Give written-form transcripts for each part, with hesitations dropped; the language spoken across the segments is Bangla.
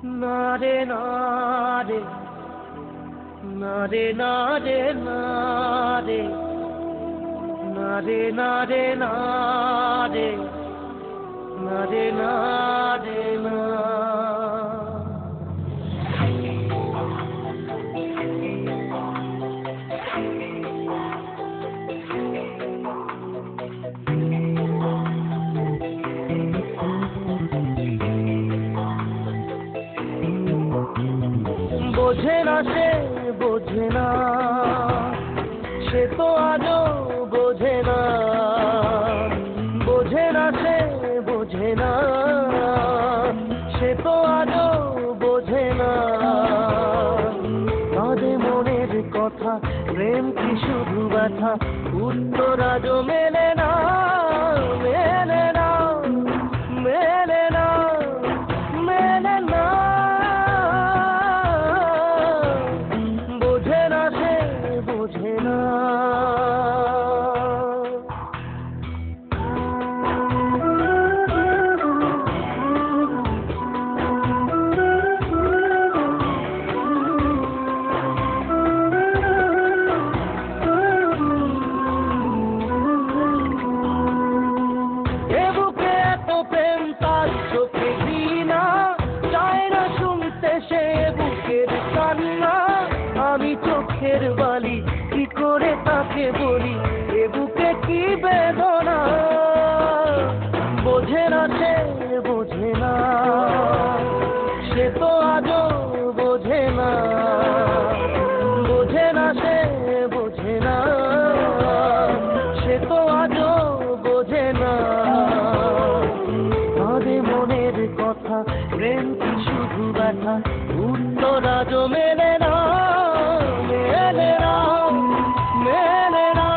না রে না রে, না রে না রে, না রে, না রে না রে, না রে, না রে না রে না। বোঝে না সে, বোঝে না সে তো আজও বোঝে না, বোঝে না সে, বোঝে না সে তো আজও বোঝে না। কাঁদে মনের কথা, প্রেম কি শুধু ব্যথা, উত্তর আজও মেলে না, মেলে না, মেলে না, মেলে না। বোঝে না সে, বোঝে না। এ বুকে এত প্রেম, তার চোখে ঘৃণা, চায় না শুনতে সে বুকের কান্না। আমি চোখের বালি, কি করে তাকে বলি এ বুকে কি বেদনা। বোঝে না সে, বোঝে না সে তো আজও বোঝে না, বোঝে না সে, বোঝে না সে তো আজও বোঝে না। কাঁদে মনের কথা, প্রেম কি শুধু ব্যথা, উত্তর আজও মেলে না, মেলে না, মেলে না,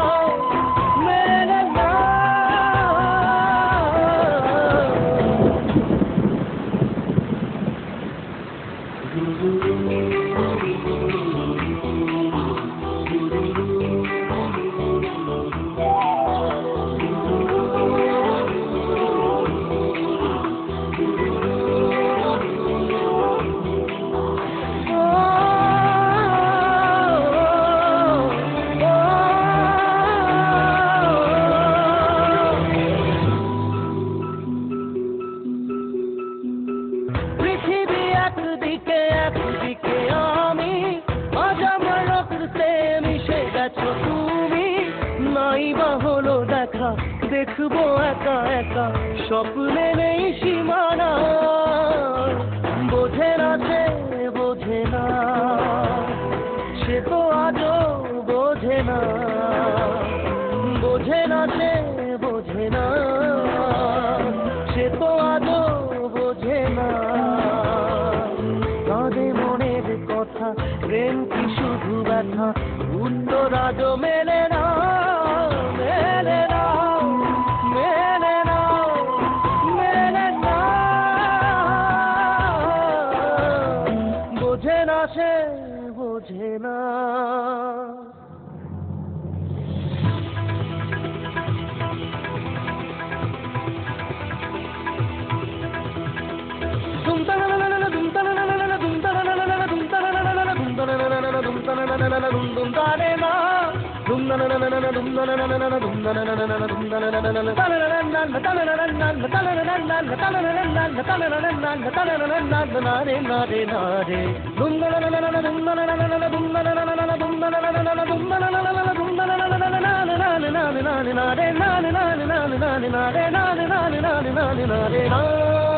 মেলে না। পৃথিবী একদিকে, একদিকে আমি, আজ আমার রক্তে মিশে গেছো তুমি। নাই বা হলো দেখা, দেখবো একা একা, স্বপ্নে নেই সীমানা। বোঝে না সে, বোঝে না সে তো আজও বোঝে না, বোঝে না সে, বোঝে না সে তো আজও বোঝে না। কাঁদে মনের কথা, প্রেম কি শুধু ব্যথা, উত্তর আজও মেলে না, মেলে না, মেলে না, মেলে না। বোঝে না সে, বোঝে না। না